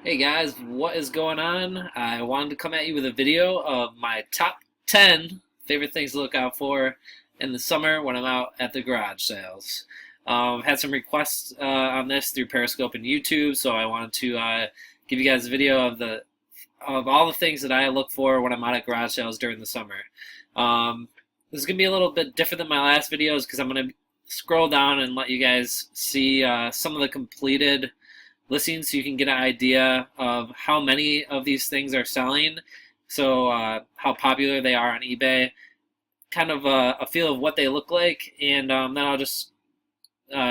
Hey guys, what is going on? I wanted to come at you with a video of my top 10 favorite things to look out for in the summer when I'm out at the garage sales. Had some requests on this through Periscope and YouTube, so I wanted to give you guys a video of all the things that I look for when I'm out at garage sales during the summer. This is gonna be a little bit different than my last videos because I'm gonna scroll down and let you guys see some of the completed listings so you can get an idea of how many of these things are selling, so how popular they are on eBay, kind of a feel of what they look like, and then I'll just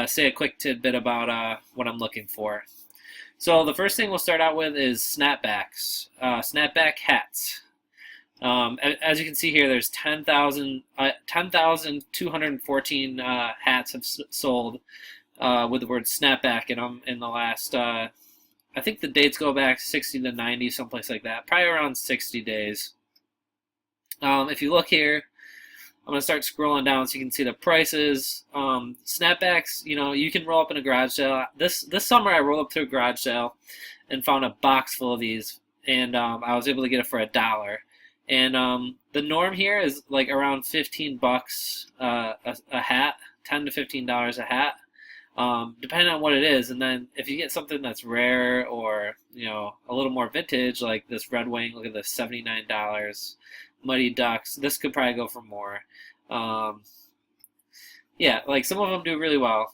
say a quick tidbit about what I'm looking for. So the first thing we'll start out with is snapbacks, snapback hats. As you can see here, there's 10,214 hats have sold with the word snapback in them in the last, I think the dates go back 60 to 90, someplace like that, probably around 60 days. If you look here, I'm going to start scrolling down so you can see the prices. Snapbacks, you can roll up in a garage sale. This summer I rolled up to a garage sale and found a box full of these, and I was able to get it for $1. And the norm here is like around 15 bucks a hat, $10 to $15 a hat. Depending on what it is. And then if you get something that's rare or a little more vintage, like this Red Wing, look at this, $79. Muddy Ducks, this could probably go for more. Yeah, like some of them do really well.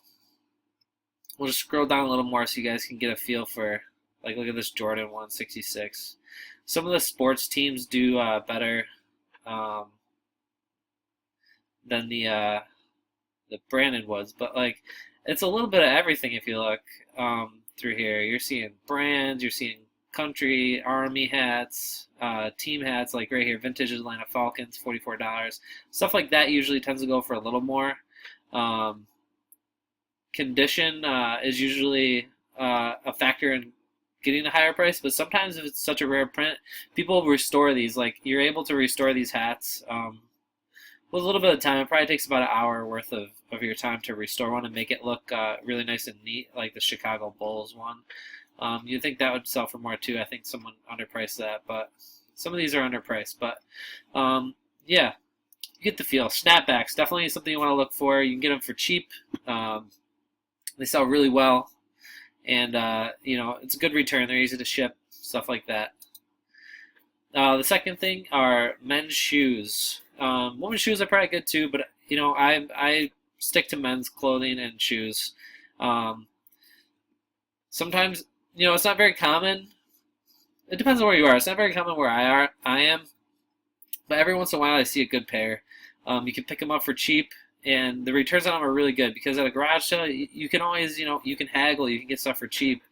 We'll just scroll down a little more so you guys can get a feel for, like, look at this Jordan 166. Some of the sports teams do better than the Brandon was, but like it's a little bit of everything. If you look through here, you're seeing brands, you're seeing country, army hats, team hats, like right here, vintage Atlanta Falcons, $44. Stuff like that usually tends to go for a little more. Condition is usually a factor in getting a higher price, but sometimes if it's such a rare print, people restore these. Like, you're able to restore these hats with a little bit of time. It probably takes about an hour worth of your time to restore one and make it look really nice and neat, like the Chicago Bulls one. You'd think that would sell for more too. I think someone underpriced that, but some of these are underpriced. But yeah, you get the feel. Snapbacks, definitely something you want to look for. You can get them for cheap. They sell really well, and it's a good return. They're easy to ship, stuff like that. The second thing are men's shoes. Women's shoes are probably good too, but I stick to men's clothing and shoes. Sometimes it's not very common. It depends on where you are. It's not very common where I am, but every once in a while I see a good pair. You can pick them up for cheap, and the returns on them are really good because at a garage sale you can always you can haggle, you can get stuff for cheap.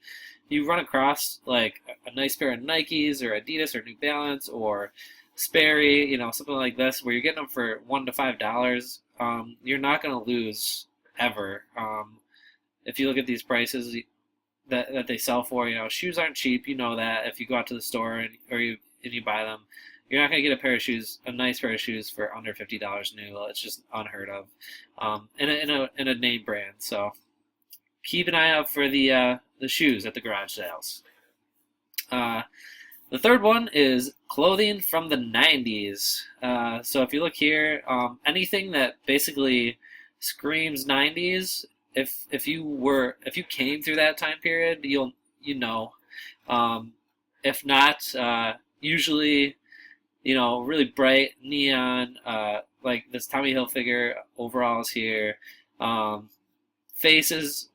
You run across like a nice pair of Nikes or Adidas or New Balance or Sperry, something like this, where you're getting them for $1 to $5. You're not going to lose ever. If you look at these prices that they sell for, shoes aren't cheap. You know that if you go out to the store and you buy them, you're not going to get a nice pair of shoes for under $50 new. It's just unheard of. In a name brand. So keep an eye out for the shoes at the garage sales. The third one is clothing from the 90s. So if you look here, anything that basically screams 90s, if you came through that time period, you know. If not, usually really bright neon, like this Tommy Hilfiger overalls here, faces,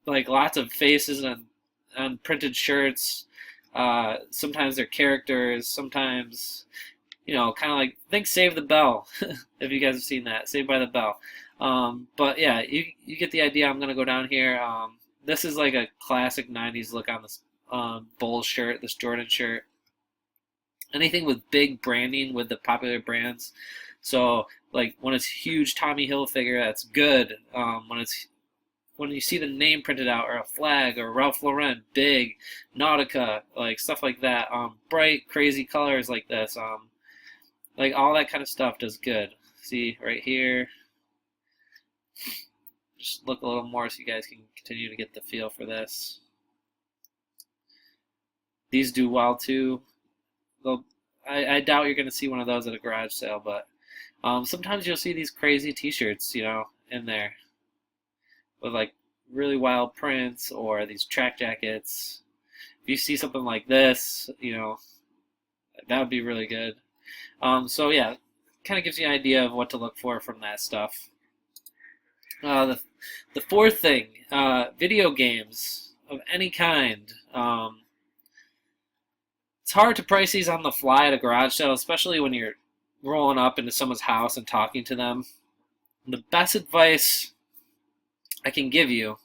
like lots of faces on printed shirts. Sometimes they're characters, sometimes, kind of like, think Save the Bell, if you guys have seen that, Saved by the Bell. But yeah, you get the idea. I'm going to go down here. This is like a classic 90s look on this Bulls shirt, this Jordan shirt. Anything with big branding with the popular brands. So, like, when it's huge Tommy Hilfiger, that's good. When you see the name printed out, or a flag, or Ralph Lauren, big, Nautica, like stuff like that, bright, crazy colors like this, like all that kind of stuff does good. See right here, just look a little more so you guys can continue to get the feel for this. These do well too. I doubt you're going to see one of those at a garage sale, but sometimes you'll see these crazy T-shirts, in there with like really wild prints or these track jackets. If you see something like this, that would be really good. So yeah, kind of gives you an idea of what to look for from that stuff. The fourth thing, video games of any kind. It's hard to price these on the fly at a garage sale, especially when you're rolling up into someone's house and talking to them. The best advice I can give you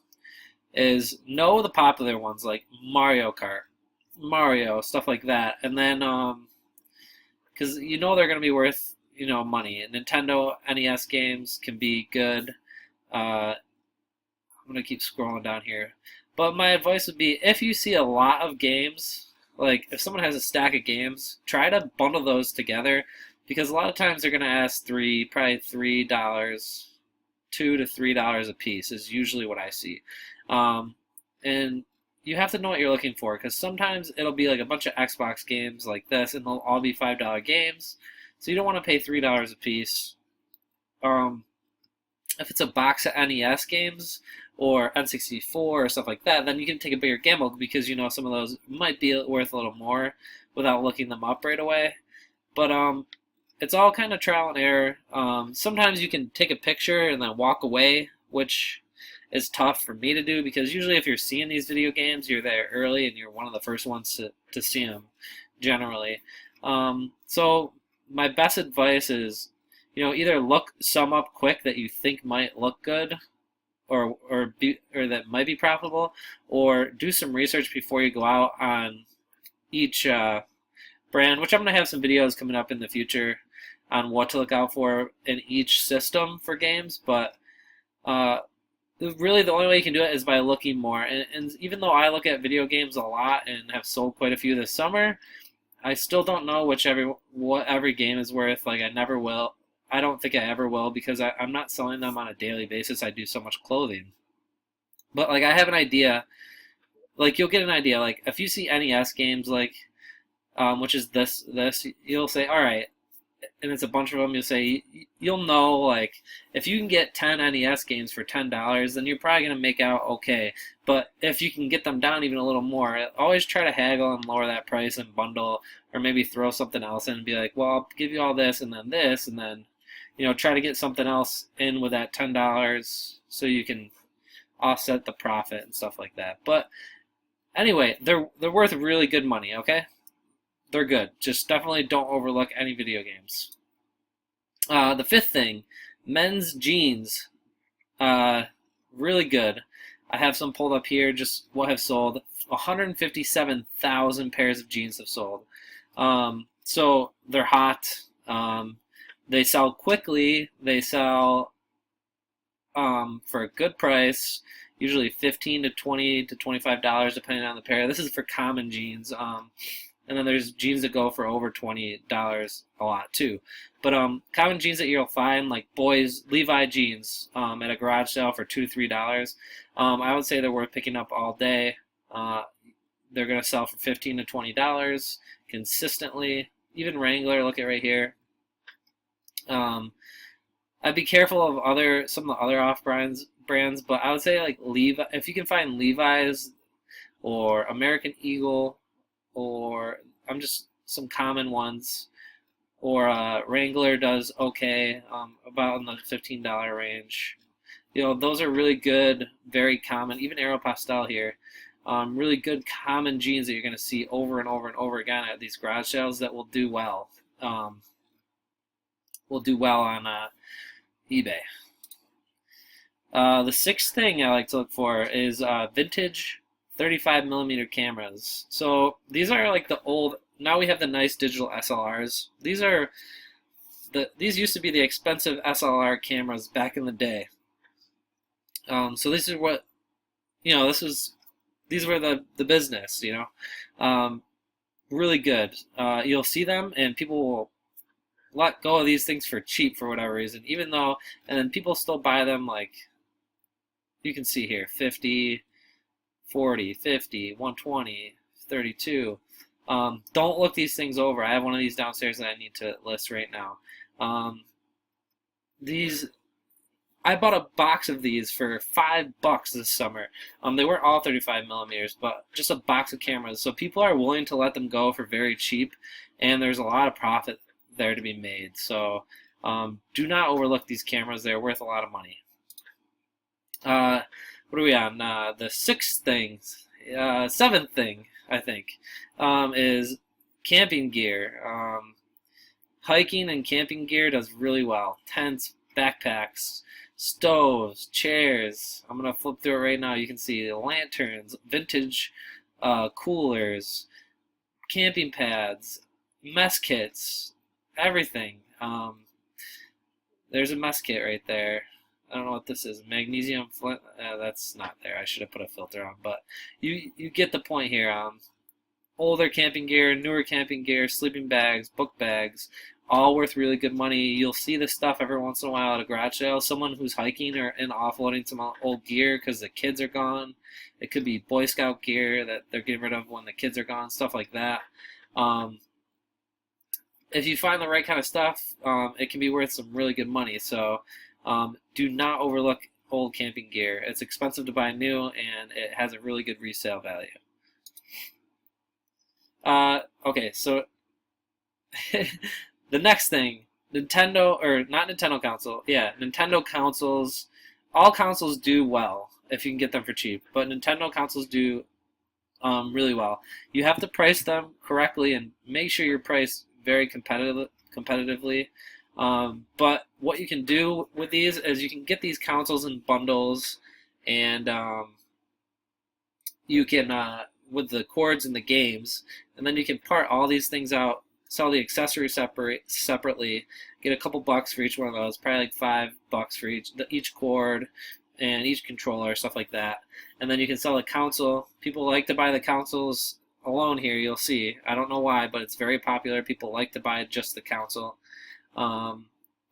is know the popular ones like Mario Kart, Mario, stuff like that, and then because they're going to be worth money. Nintendo NES games can be good. I'm gonna keep scrolling down here, but my advice would be if you see a lot of games, like if someone has a stack of games, try to bundle those together, because a lot of times they're gonna ask probably $3, $2 to $3 a piece is usually what I see, and you have to know what you're looking for, because sometimes it'll be like a bunch of Xbox games like this, and they'll all be $5 games, so you don't want to pay $3 a piece. If it's a box of NES games or N64 or stuff like that, then you can take a bigger gamble, because some of those might be worth a little more without looking them up right away. But it's all kind of trial and error. Sometimes you can take a picture and then walk away, which is tough for me to do, because usually if you're seeing these video games, you're there early and you're one of the first ones to see them, generally. So my best advice is, either look some up quick that you think might look good, or that might be profitable, or do some research before you go out on each brand, which I'm going to have some videos coming up in the future on what to look out for in each system for games. But really the only way you can do it is by looking more. And even though I look at video games a lot and have sold quite a few this summer, I still don't know what every game is worth. Like, I never will. I don't think I ever will, because I'm not selling them on a daily basis. I do so much clothing. But like, I have an idea. Like, you'll get an idea. Like, if you see NES games, like, which is this, you'll say, all right, and it's a bunch of them. You'll know, like, if you can get 10 NES games for $10, then you're probably gonna make out okay. But if you can get them down even a little more, always try to haggle and lower that price and bundle, or maybe throw something else in and be like, well, I'll give you all this, and then try to get something else in with that $10 so you can offset the profit and stuff like that. But anyway, they're worth really good money, okay? They're good. Just definitely don't overlook any video games. The fifth thing, men's jeans. Really good. I have some pulled up here, just what have sold. 157,000 pairs of jeans have sold. So they're hot. They sell quickly. They sell for a good price, usually $15 to $20 to $25 depending on the pair. This is for common jeans. And then there's jeans that go for over $20 a lot too. But common jeans that you'll find, like boys Levi jeans at a garage sale for $2 to $3. I would say they're worth picking up all day. They're going to sell for $15 to $20 consistently. Even Wrangler, look at right here. I'd be careful of some of the other off brands, but I would say like Levi. If you can find Levi's or American Eagle, or some common ones, or Wrangler does okay, about in the $15 range. Those are really good, very common. Even Aeropostale here, really good common jeans that you're going to see over and over and over again at these garage sales that will do well. Will do well on eBay. The sixth thing I like to look for is vintage 35mm cameras. So these are like the old. Now we have the nice digital SLRs. These used to be the expensive SLR cameras back in the day. So this is what these were the business. Really good. You'll see them, and people will let go of these things for cheap for whatever reason. And then people still buy them, like you can see here, 50. 40, 50, 120, 32. Don't look these things over. I have one of these downstairs that I need to list right now. These I bought a box of these for $5 this summer. They weren't all 35 millimeters, but just a box of cameras. So people are willing to let them go for very cheap, and there's a lot of profit there to be made. So do not overlook these cameras. They're worth a lot of money. What are we on? The seventh thing, I think, is camping gear. Hiking and camping gear does really well. Tents, backpacks, stoves, chairs. I'm going to flip through it right now. You can see lanterns, vintage coolers, camping pads, mess kits, everything. There's a mess kit right there. I don't know what this is. Magnesium flint. That's not there. I should have put a filter on, but you get the point here. Older camping gear, newer camping gear, sleeping bags, book bags, all worth really good money. You'll see this stuff every once in a while at a garage sale. Someone who's hiking or and offloading some old gear because the kids are gone. It could be Boy Scout gear that they're getting rid of when the kids are gone, stuff like that. If you find the right kind of stuff, it can be worth some really good money. So do not overlook old camping gear. It's expensive to buy new, and it has a really good resale value. Okay, so the next thing, Nintendo, or not Nintendo console, yeah, Nintendo consoles. All consoles do well if you can get them for cheap, but Nintendo consoles do really well. You have to price them correctly and make sure you're priced very competitively. But what you can do with these is you can get these consoles in bundles, and you can with the cords and the games, and then you can part all these things out, sell the accessories separately, get a couple bucks for each one of those, probably like $5 for each cord and each controller, stuff like that. And then you can sell the console. People like to buy the consoles alone here, you'll see. I don't know why, but it's very popular. People like to buy just the console.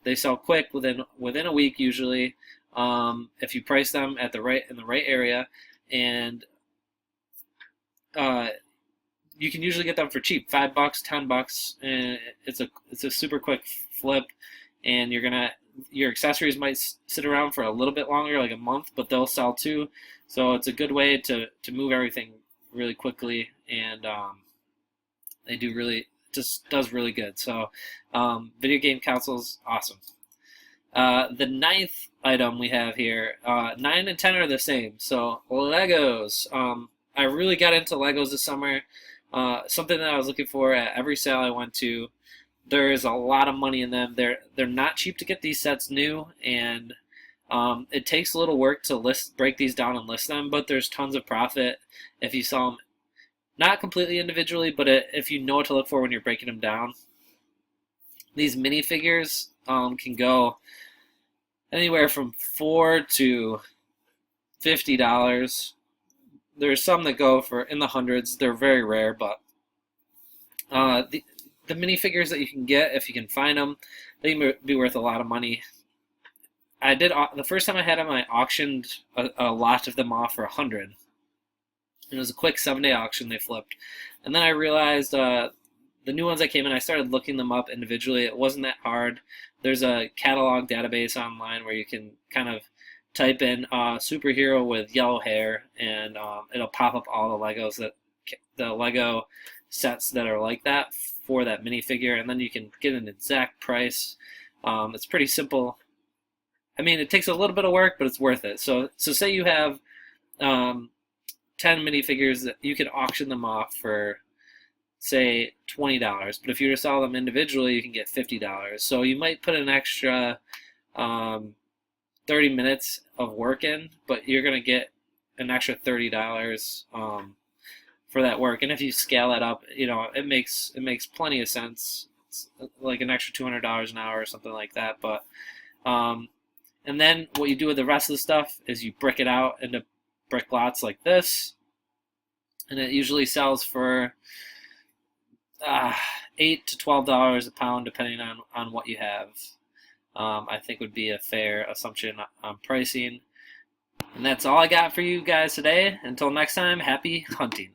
They sell quick within a week usually, if you price them in the right area, and you can usually get them for cheap, $5, $10, and it's a super quick flip. And your accessories might sit around for a little bit longer, like a month, but they'll sell too. So it's a good way to move everything really quickly, and they does really good. So video game consoles, awesome. The ninth item we have here, 9 and 10 are the same. So Legos. I really got into Legos this summer. Something that I was looking for at every sale I went to. There is a lot of money in them. They're not cheap to get these sets new, and it takes a little work to break these down and list them. But there's tons of profit if you sell them, not completely individually, but if you know what to look for when you're breaking them down. These minifigures can go anywhere from $4 to $50. There's some that go for in the hundreds. They're very rare, but the minifigures that you can get, if you can find them, they can be worth a lot of money. The first time I had them, I auctioned a lot of them off for $100. It was a quick 7-day auction. They flipped, and then I realized the new ones that came in, I started looking them up individually. It wasn't that hard. There's a catalog database online where you can kind of type in superhero with yellow hair, and it'll pop up all the Lego sets that are like that for that minifigure, and then you can get an exact price. It's pretty simple. I mean, it takes a little bit of work, but it's worth it. So say you have 10 minifigures, that you could auction them off for, say, $20. But if you were to sell them individually, you can get $50. So you might put an extra 30 minutes of work in, but you're going to get an extra $30 for that work. And if you scale that up, it makes plenty of sense. It's like an extra $200 an hour or something like that. But and then what you do with the rest of the stuff is you brick it out into brick lots like this, and it usually sells for $8 to $12 a pound, depending on what you have. I think would be a fair assumption on pricing. And that's all I got for you guys today. Until next time, happy hunting.